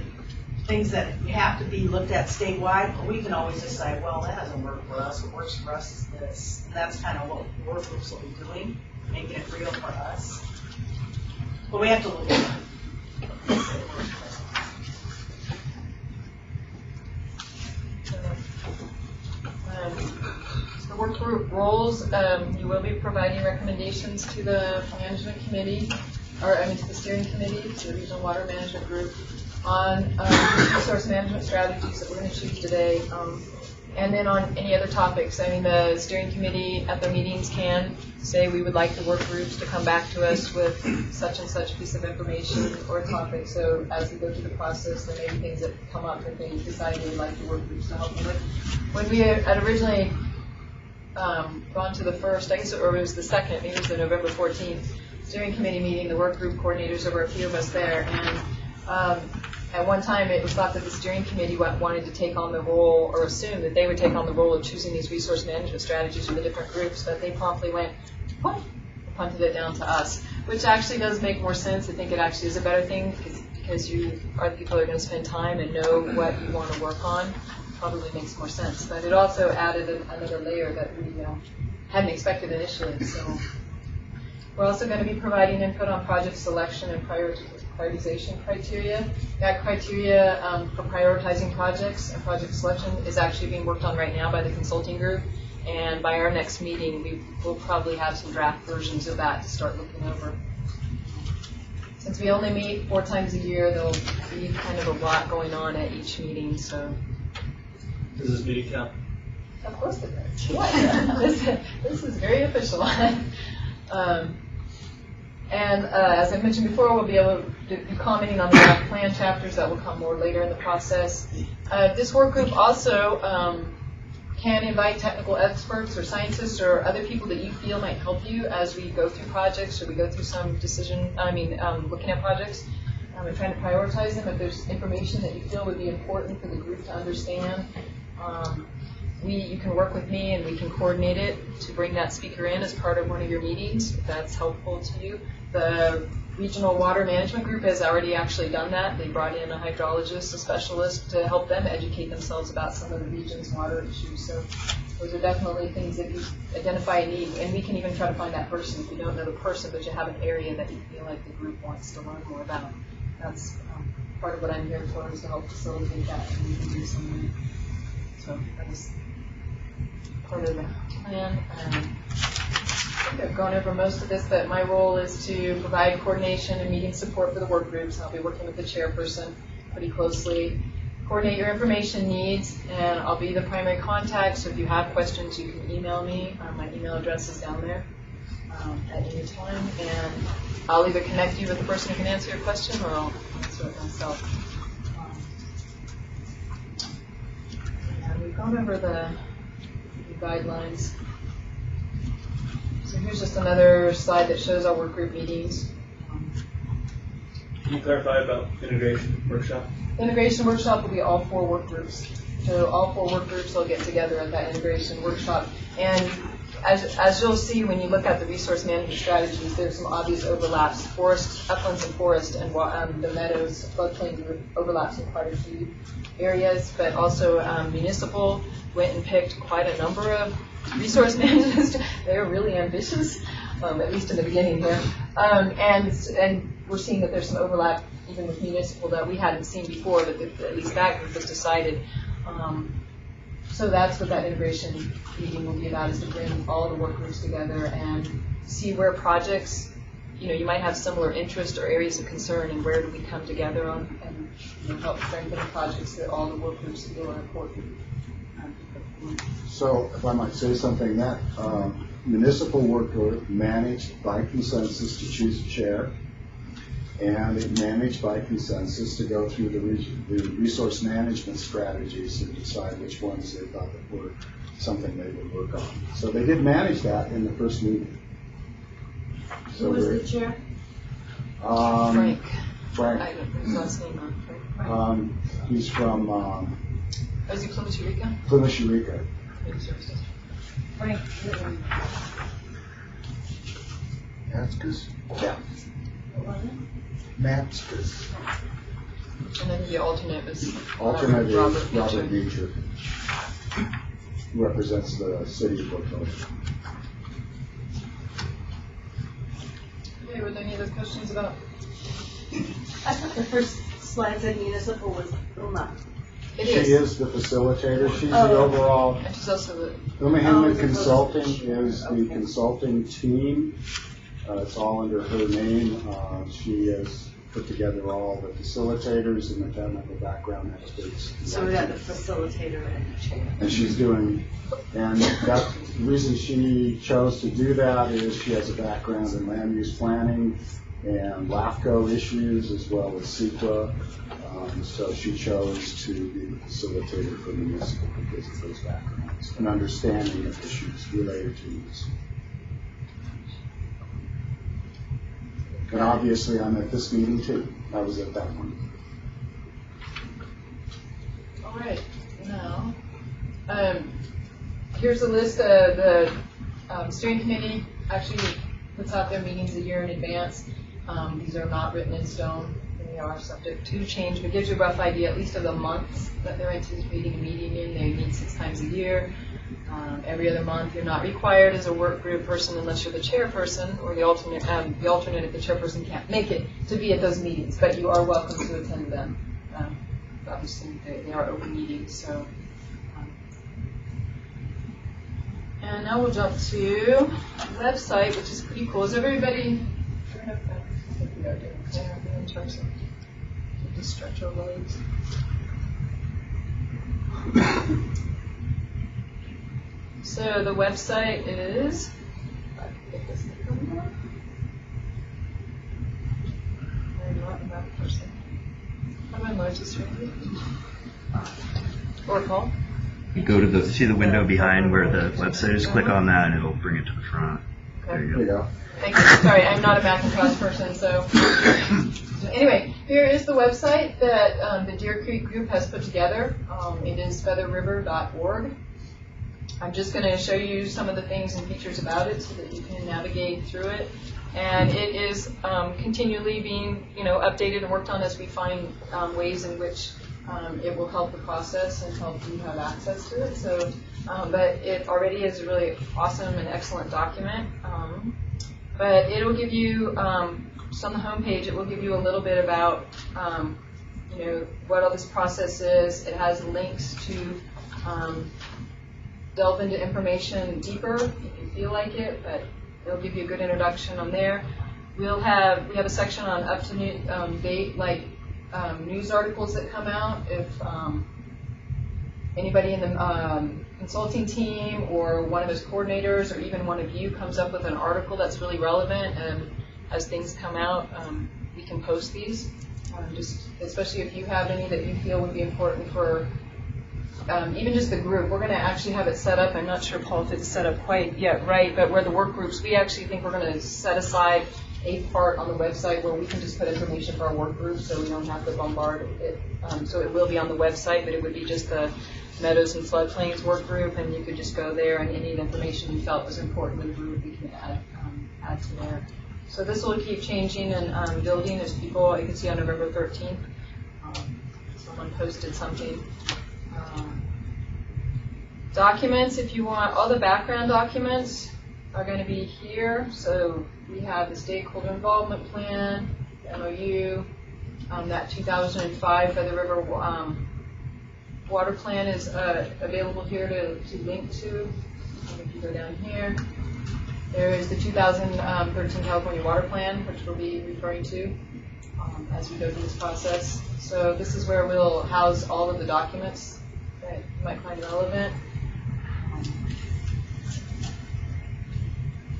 things that have to be looked at statewide, but we can always decide, well, that doesn't work for us. What works for us is this. And that's kind of what work groups will be doing, making it real for us. But we have to look at it. The work group roles, you will be providing recommendations to the management committee, to the steering committee, to the regional water management group on resource management strategies that we're going to choose today, and then on any other topics. The steering committee at their meetings can say we would like the work groups to come back to us with such and such piece of information or topic. So as we go through the process, there may be things that come up that they decide they would like the work groups to help them with. When we had originally gone to the first, I guess, or it was the second, maybe it was the November 14th steering committee meeting, the work group coordinators, there were a few of us there, and at one time it was thought that the steering committee wanted to take on the role, or assumed that they would take on the role of choosing these resource management strategies for the different groups, but they promptly went, punted it down to us, which actually does make more sense. I think it actually is a better thing because you are the people that are going to spend time and know what you want to work on. Probably makes more sense, but it also added another layer that we hadn't expected initially. So we're also going to be providing input on project selection and prioritization criteria. That criteria for prioritizing projects and project selection is actually being worked on right now by the consulting group, and by our next meeting we will probably have some draft versions of that to start looking over. Since we only meet 4 times a year, there'll be kind of a lot going on at each meeting. So. Does this meeting count? Of course it does. Yeah. This is very official. And as I mentioned before, we'll be able to be commenting on the draft plan chapters that will come more later in the process. This work group also can invite technical experts or scientists or other people that you feel might help you as we go through projects or we go through some looking at projects. We're trying to prioritize them. If there's information that you feel would be important for the group to understand, you can work with me and we can coordinate it to bring that speaker in as part of one of your meetings, if that's helpful to you. The Regional Water Management Group has already actually done that. They brought in a hydrologist, a specialist, to help them educate themselves about some of the region's water issues. So those are definitely things that you identify a need. And we can even try to find that person if you don't know the person, but you have an area that you feel like the group wants to learn more about. That's part of what I'm here for, is to help facilitate that, and we can do something. So that is part of the plan. I think I've gone over most of this, but my role is to provide coordination and meeting support for the work groups. I'll be working with the chairperson pretty closely, coordinate your information needs, and I'll be the primary contact. So if you have questions, you can email me. My email address is down there at any time, and I'll either connect you with the person who can answer your question, or I'll answer it myself. And we've gone over the guidelines. So here's just another slide that shows our work group meetings. Can you clarify about integration workshop? Integration workshop will be all 4 work groups. So all 4 work groups will get together at that integration workshop. And as you'll see when you look at the resource management strategies, there's some obvious overlaps. Forest, uplands and forest, and the Meadows, floodplains overlaps in quite a few areas, but also municipal went and picked quite a number of resource managers. They're really ambitious, at least in the beginning here. And we're seeing that there's some overlap even with municipal that we hadn't seen before, but at least that group has decided. So that's what that integration meeting will be about, is to bring all the work groups together and see where projects, you might have similar interests or areas of concern, and where do we come together on and help strengthen the projects that all the work groups feel are important. So if I might say something, that municipal work group managed by consensus to choose a chair, and it managed by consensus to go through the resource management strategies and decide which ones they thought that were something they would work on. So they did manage that in the first meeting. So Who was the chair? Frank. Frank. I don't know his last name. Frank. He's from is he Plymouth, Eureka? Plymouth, Eureka. Frank. Matskas. Yeah. Matskas. And then the alternate is Alternate is Robert Beecher, who represents the city of Portland. Okay, were there any other questions about? I thought the first slide said municipal was Uma. It She is the facilitator. She's the overall. And she's also the. Human Consulting is the consulting team. It's all under her name. She has put together all the facilitators and the technical background experts. So we got the facilitator and the chair. And she's doing, and the reason she chose to do that is she has a background in land use planning and LAFCO issues, as well as CEQA. So she chose to be the facilitator for municipal because of those backgrounds and understanding of issues related to this. And obviously I'm at this meeting too. I was at that one. All right, now, here's a list of the steering committee actually puts out their meetings a year in advance. These are not written in stone. They are subject to change, but it gives you a rough idea, at least of the months that they're anticipating a meeting in. They meet 6 times a year. Every other month. You're not required as a work group person, unless you're the chairperson or the alternate if the chairperson can't make it, to be at those meetings, but you are welcome to attend them. Obviously, they are open meetings. So, and now we'll jump to the website, which is pretty cool. Is everybody? I think we are doing okay in terms of just stretch our legs. So the website is, I'm not a map person. How do I merge this right? Or call? You go to see the window behind where the website is, click on that and it'll bring it to the front. Okay. There you There you go. go. Thank you. Sorry, I'm not a Macintosh person, so. Anyway, here is the website that the Deer Creek group has put together. It is featherriver.org. I'm just going to show you some of the things and features about it so that you can navigate through it. And it is continually being, updated and worked on as we find ways in which it will help the process and help you have access to it. So, but it already is a really awesome and excellent document. But it'll give you, just on the homepage, it will give you a little bit about, what all this process is. It has links to delve into information deeper if you feel like it, but it'll give you a good introduction on there. We have a section on up-to-date, news articles that come out. If anybody in the consulting team or one of those coordinators or even one of you comes up with an article that's really relevant, and as things come out, we can post these. Especially if you have any that you feel would be important for even just the group. We're going to actually have it set up. I'm not sure, Paul, if it's set up quite yet right, but where the work groups, we actually think we're going to set aside a part on the website where we can just put information for our work group so we don't have to bombard it. So it will be on the website, but it would be just the Meadows and Floodplains work group, and you could just go there, and any information you felt was important to the group, we can add to there. So this will keep changing and building as people, you can see on November 13th, someone posted something. Documents, if you want, all the background documents are going to be here. So we have the stakeholder involvement plan, the MOU, that 2005 Feather River water plan is available here to link to. If you go down here, there is the 2013 California water plan, which we'll be referring to as we go through this process. So this is where we'll house all of the documents that you might find relevant.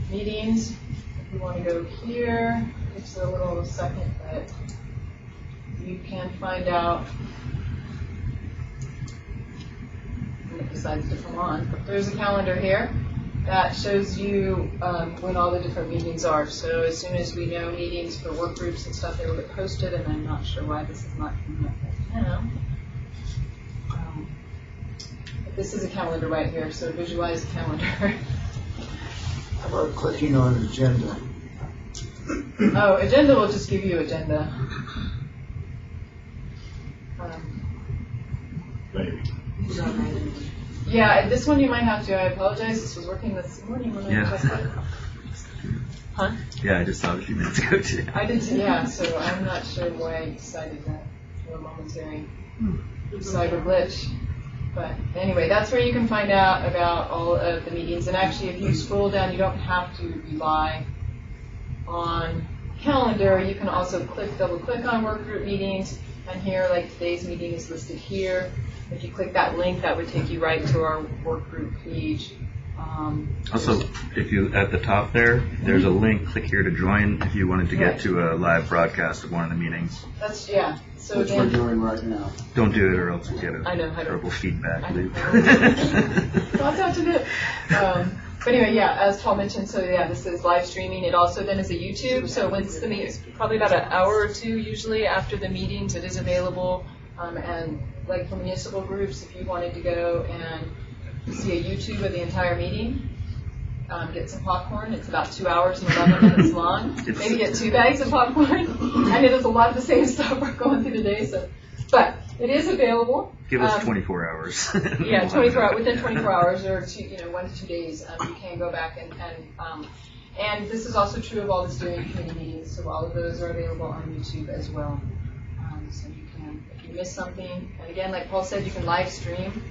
Meetings, if you want to go here, it's a little second, but you can find out when it decides to come on. There's a calendar here that shows you when all the different meetings are. So as soon as we know meetings for work groups and stuff, they will get posted, and I'm not sure why this is not coming up right now. But this is a calendar right here, so visualize a calendar. How about clicking on agenda? Oh, agenda will just give you agenda. Maybe. Yeah, this one you might have to. I apologize. This was working this morning when I tested. Huh? Yeah, I just saw it a few minutes ago too. I did too, yeah, so I'm not sure why I decided that for a momentary cyber glitch. But anyway, that's where you can find out about all of the meetings. And actually, if you scroll down, you don't have to rely on calendar. You can also double click on work group meetings. And here, like today's meeting is listed here. If you click that link, that would take you right to our work group page. Also, if you, at the top there's a link, click here to join if you wanted to get to a live broadcast of one of the meetings. That's, yeah. So Which we're doing right now. Don't do it or else you'll get a I know, terrible feedback loop. Not touching it. But anyway, yeah, as Paul mentioned, so yeah, this is live streaming. It also then is a YouTube. So once the meeting, it's probably about an hour or two usually after the meetings, it is available. And like for municipal groups, if you wanted to go and see a YouTube of the entire meeting, get some popcorn. It's about 2 hours and 11 minutes long. Maybe get 2 bags of popcorn. I know there's a lot of the same stuff we're going through today, so but it is available. Give us 24 hours. Yeah, 24 hours, within 24 hours or 1 to 2 days, you can go back and this is also true of all the steering committee meetings. So all of those are available on YouTube as well. So you can, if you miss something, and again, like Paul said, you can live stream.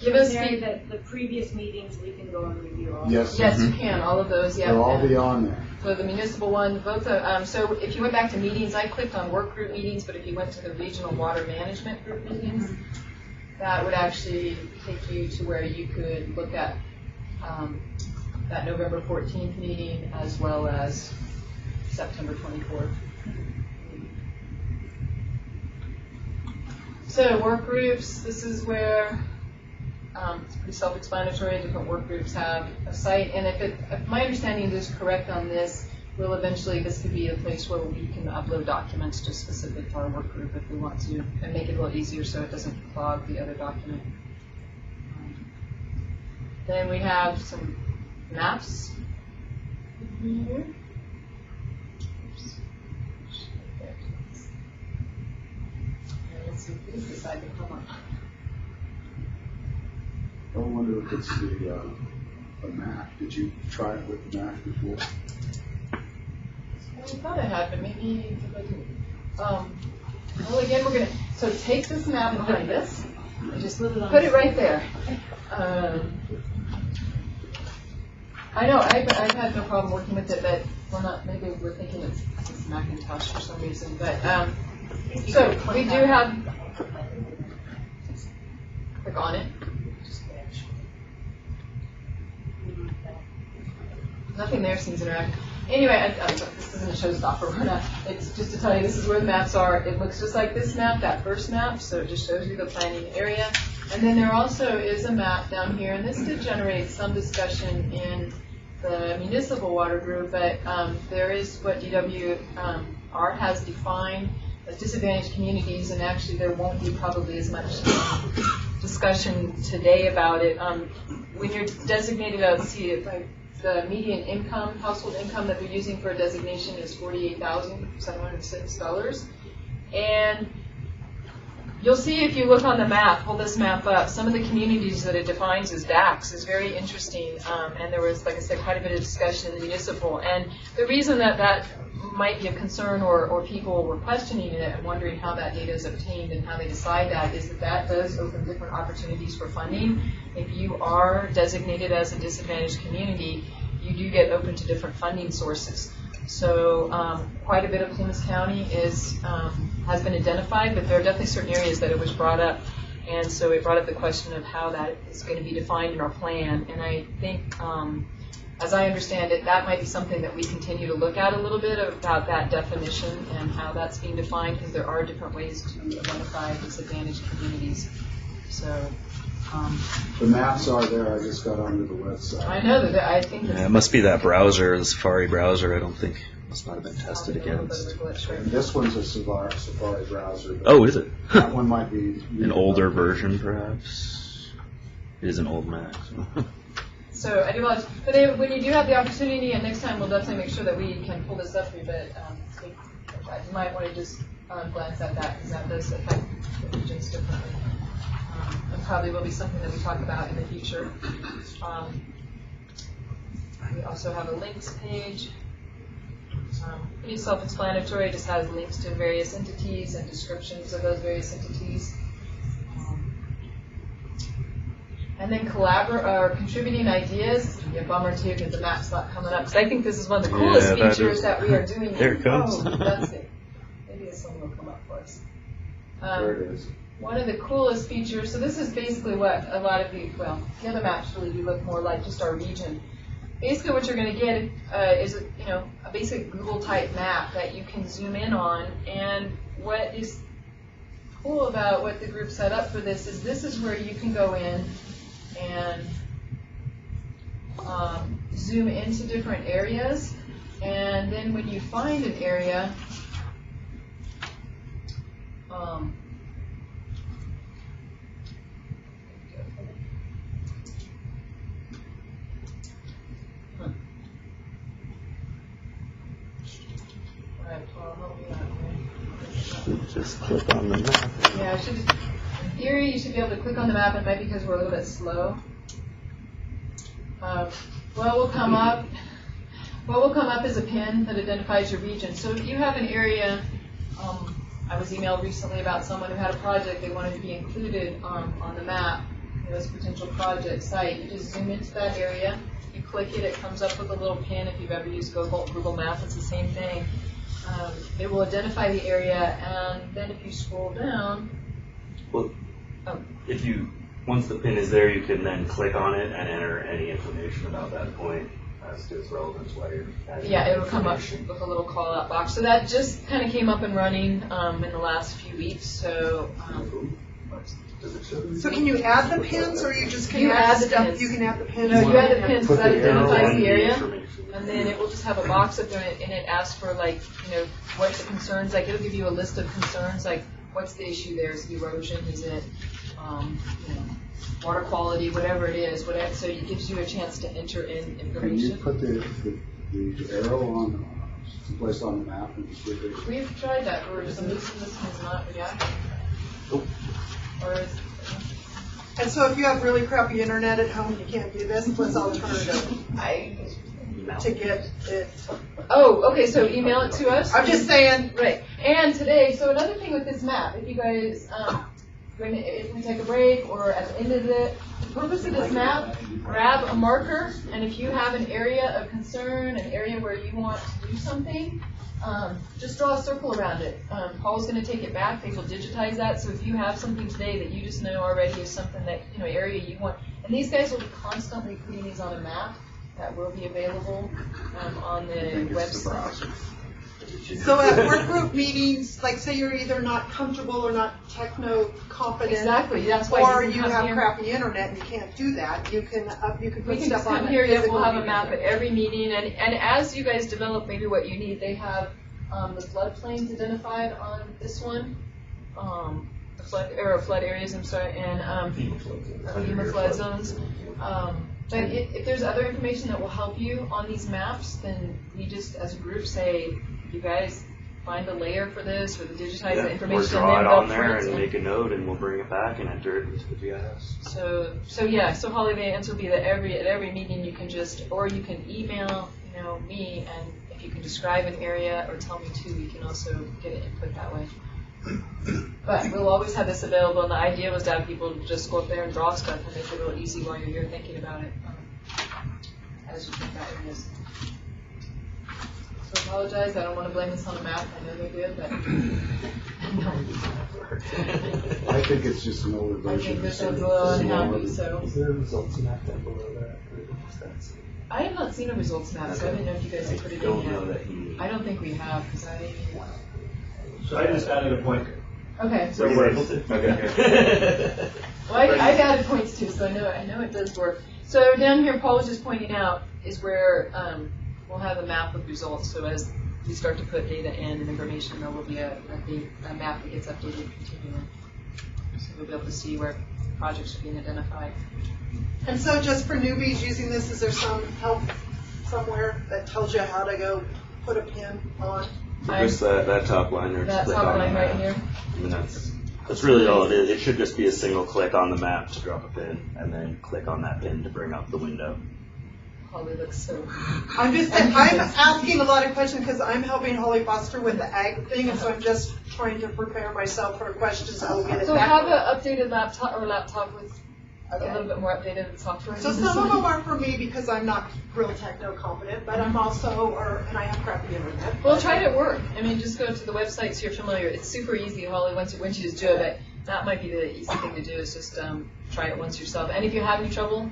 Give us the previous meetings, we can go and review all. Yes. Yes, you can. All of those, yeah. They'll all be on there. So the municipal one, both. So if you went back to meetings, I clicked on work group meetings, but if you went to the regional water management group meetings, that would actually take you to where you could look at that November 14th meeting as well as September 24th. So work groups, this is where it's pretty self-explanatory. Different work groups have a site, and if my understanding is correct on this, we'll eventually, this could be a place where we can upload documents just specific to our work group if we want to, and make it a little easier so it doesn't clog the other document. Then we have some maps. Here. Let's see if these decide to come up. I wonder if it's the map. Did you try it with the map before? I thought I had, but maybe I didn't. Well, again, we're going to, so take this map behind us and just put it right there. I know, I've had no problem working with it, but we're not, maybe we're thinking it's Macintosh for some reason, but, so we do have, click on it. Nothing there seems interactive. Anyway, this isn't a showstopper. We're not. It's just to tell you this is where the maps are. It looks just like this map, that first map, so it just shows you the planning area. And then there also is a map down here, and this did generate some discussion in the municipal water group, but there is what DWR has defined as disadvantaged communities, and actually there won't be probably as much discussion today about it. When you're designated, let's see, if the median income, household income that they're using for a designation is $48,706. And you'll see if you look on the map, pull this map up, some of the communities that it defines as DACs is very interesting. And there was, like I said, quite a bit of discussion in the municipal. And the reason that might be a concern or people were questioning it and wondering how that data is obtained and how they decide that is that does open different opportunities for funding. If you are designated as a disadvantaged community, you do get open to different funding sources. So quite a bit of Plymouth County has been identified, but there are definitely certain areas that it was brought up. And so it brought up the question of how that is going to be defined in our plan. And I think, as I understand it, that might be something that we continue to look at a little bit about that definition and how that's being defined, because there are different ways to identify disadvantaged communities. So the maps are there. I just got onto the website. I know that. I think it must be that browser, the Safari browser. I don't think must not have been tested against. And this one's a Safari browser. Oh, is it? That one might be an older version, perhaps. It is an old Mac. So I do apologize. But when you do have the opportunity, and next time we'll definitely make sure that we can pull this up for you, but you might want to just glance at that, because that does affect the regions differently. And probably will be something that we talk about in the future. We also have a links page. Pretty self-explanatory, just has links to various entities and descriptions of those various entities. And then contributing ideas. It'd be a bummer too because the map's not coming up. Because I think this is one of the coolest features that we are doing. There it comes. Oh, that's it. Maybe this one will come up for us. There it is. One of the coolest features. So this is basically what a lot of the other maps really do look more like just our region. Basically, what you're going to get is a basic Google type map that you can zoom in on. And what is cool about what the group set up for this is where you can go in and zoom into different areas, and then when you find an area, Just click on the map. Yeah, in theory, you should be able to click on the map. It might be because we're a little bit slow. What will come up is a pin that identifies your region. So if you have an area, I was emailed recently about someone who had a project they wanted to be included on the map as a potential project site. You just zoom into that area, you click it, it comes up with a little pin. If you've ever used Google Maps, it's the same thing. It will identify the area, and then if you scroll down, once the pin is there, you can then click on it and enter any information about that point as to its relevance, while you're adding it'll come up information. with a little call-out box. So that just kind of came up and running in the last few weeks. So Does it show? So can you add the pins, or you just can You add add the stuff? pins. You can add the pins. you add the pins, so Put that the arrow identifies and the area. information. And then it will just have a box up there, and it asks for what the concerns, like it'll give you a list of concerns, like what's the issue there, is it erosion, is it, water quality, whatever it is, whatever, so it gives you a chance to enter in Can you information. put the arrow on, someplace on the map and just give it? We've tried that, for some reason this one's not reacting. Or is, And so if you have really crappy internet at home and you can't do this, what's alternative to get it? oh, okay, so email it to us. I'm just saying, Right, and today, so another thing with this map, if you guys, if we take a break or at the end of the purpose of this map, grab a marker, and if you have an area of concern, an area where you want to do something, just draw a circle around it. Paul's going to take it back. They will digitize that. So if you have something today that you just know already is something that, area you want, and these guys will be constantly putting these on a map that will be available on the website. so at work group meetings, like say you're either not comfortable or not techno confident. Exactly, that's why Or you you can come have here. crappy internet and you can't do that. You can We put can stuff just on come it. here, yeah, physical we'll have a meeting. map at every meeting, and as you guys develop maybe what you need, they have the floodplains identified on this one, the flood areas, I'm sorry, and FEMA flood zones. But if there's other information that will help you on these maps, then we just, as a group, say, you guys find a layer for this, or digitize the Or information, draw and it then on they'll there print and it. make a note, and we'll bring it back and enter it into the GIS. So Holly, the answer will be that at every meeting you can or you can email, me, and if you can describe an area or tell me too, we can also get an input that way. But we'll always have this available, and the idea was to have people just go up there and draw stuff and make it real easy while you're here thinking about it, as you think about areas. So I apologize, I don't want to blame this on the map, I know they're good, but I think it's just an older I version. think this one's a little unhappy, so. Is there a results map down below that? I have not seen a results map, so I didn't know if you guys had put it in Don't know yet. that he. I don't think we have, because So I just added a point. okay. So it works. Okay. Well, I've added points too, so I know it does work. So down here, Paul was just pointing out, is where we'll have a map with results. So as we start to put data in and information, there will be a map that gets updated continually. So we'll be able to see where projects are being identified. And so just for newbies using this, is there some help somewhere that tells you how to go put a pin on? Just that top line there. That just click top on line the right map. here. I mean, that's really all it is. It should just be a single click on the map to drop a pin, and then click on that pin to bring up the window. Holly looks so. I'm asking a lot of questions because I'm helping Holly Foster with the ag thing, and so I'm just trying to prepare myself for questions that will get it So back. have an updated laptop with a little bit more updated software. So some of them are for me because I'm not real techno competent, but I'm also, and I have crappy internet. Well, try it at work. I mean, just go to the website so you're familiar. It's super easy, Holly, once you just do it. But that might be the easy thing to do is just try it once yourself. And if you have any trouble,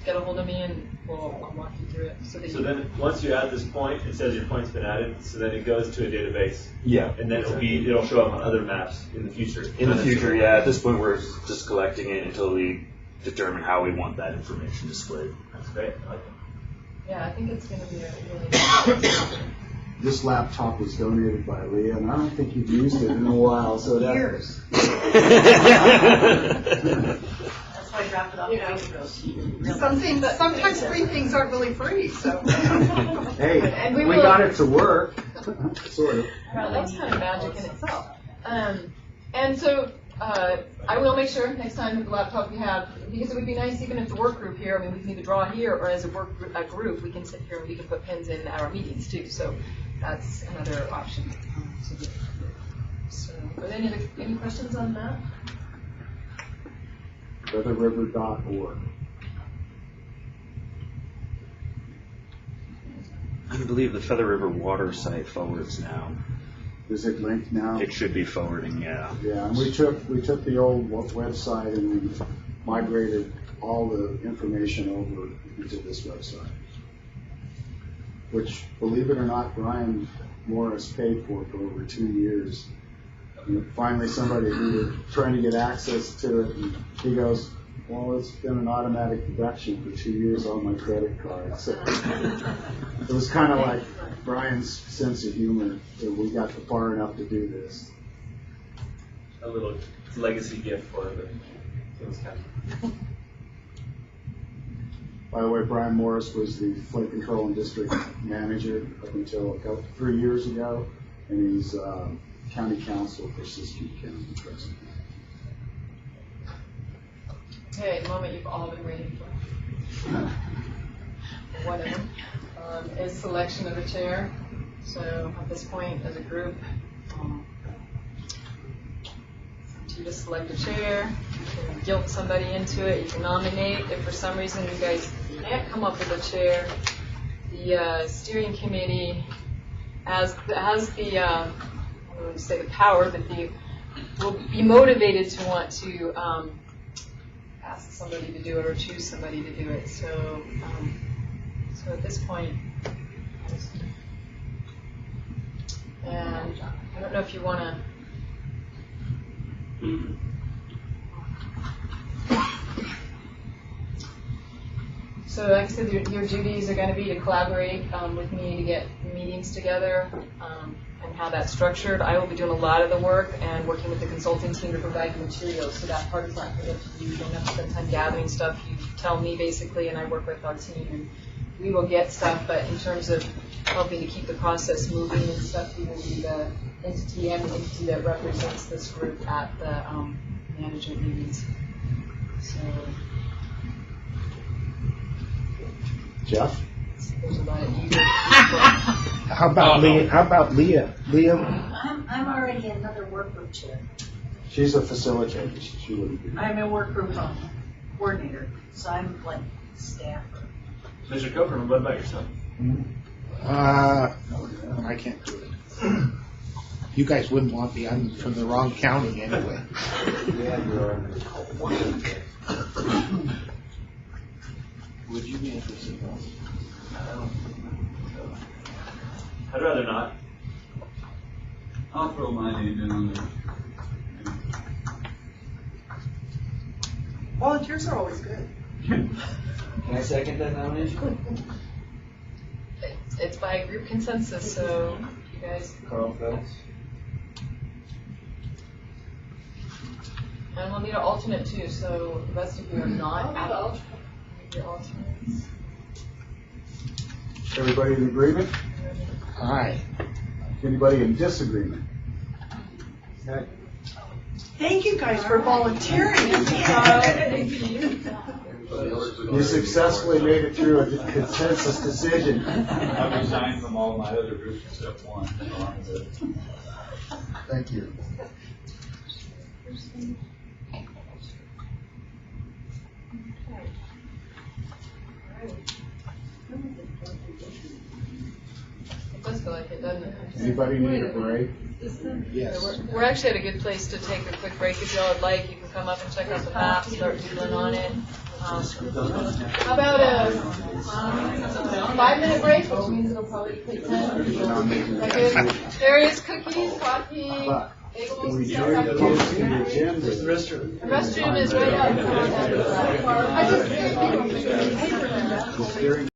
get a hold of me and I'll walk you through it. So then once you add this point, it says your point's been added, so then it goes to a database. Yeah. And then it'll show up on other maps in the future. In the future, yeah. At this point, we're just collecting it until we determine how we want that information displayed. That's great. I like it. Yeah, I think it's going to be a really This laptop was donated by Leah, and I don't think you've used it in a while, so that. Years. That's why I dropped it off a week ago. Sometimes free things aren't really free, so. Hey, And we we will- got it to work, sort of. Well, that's kind of magic in itself. And so I will make sure next time with the laptop we have, because it would be nice even if the work group here, I mean, we can either draw here or as a group, we can sit here and we can put pins in our meetings too. So that's another option. So are there any questions on that? featherriver.org. I believe the Feather River water site forwards now. Is it linked now? It should be forwarding, yeah. Yeah, and we took the old website and we migrated all the information over into this website, which, believe it or not, Brian Morris paid for over 2 years. And finally, somebody who was trying to get access to it, and he goes, "Well, it's been an automatic deduction for 2 years on my credit card." So it was kind of like Brian's sense of humor that we got far enough to do this. A little legacy gift for it, but it was kind of. By the way, Brian Morris was the flood control and district manager up until 3 years ago, and he's county council for Siskiyou County presently. Okay, the moment you've all been waiting for. One of them is selection of a chair. So at this point, as a group, you just select a chair, you can guilt somebody into it, you can nominate. If for some reason you guys can't come up with a chair, the steering committee has the, I wouldn't say the power, but will be motivated to want to ask somebody to do it or choose somebody to do it. So, so at this point, and I don't know if you want to. So like I said, your duties are going to be to collaborate with me to get meetings together and how that's structured. I will be doing a lot of the work and working with the consulting team to provide the materials, so that part is not going to you. You don't have to spend time gathering stuff. You tell me basically, and I work with our team, and we will get stuff. But in terms of helping to keep the process moving and stuff, we will be the entity and the entity that represents this group at the management meetings. So. Jeff? There's a lot of eager How about Leah? How about Leah? Leah? I'm already another workgroup chair. She's a facilitator. She wouldn't be. I'm a workgroup coordinator, so I'm like staffer. Mr. Copeland, what about yourself? I can't do it. You guys wouldn't want me. I'm from the wrong county anyway. Would you be interested in I'd rather not. I'll throw my name in on there. Volunteers are always good. Can I second that nomination? It's by group consensus, so you guys. Carl Phelps. And we'll need an alternate too, so the rest of you are not your alternates. Everybody in agreement? Aye. Anybody in disagreement? Thank you guys for volunteering. You successfully made it through a consensus decision. I resigned from all my other groups except one. Thank you. It does feel like it, doesn't it? Anybody need a break? Yes. We're actually at a good place to take a quick break if y'all would like. You can come up and check out the map, start doodling on it. How about a 5-minute break, which means it'll probably take 10. There is cookies, coffee, bagels, and stuff. The The restroom is right out.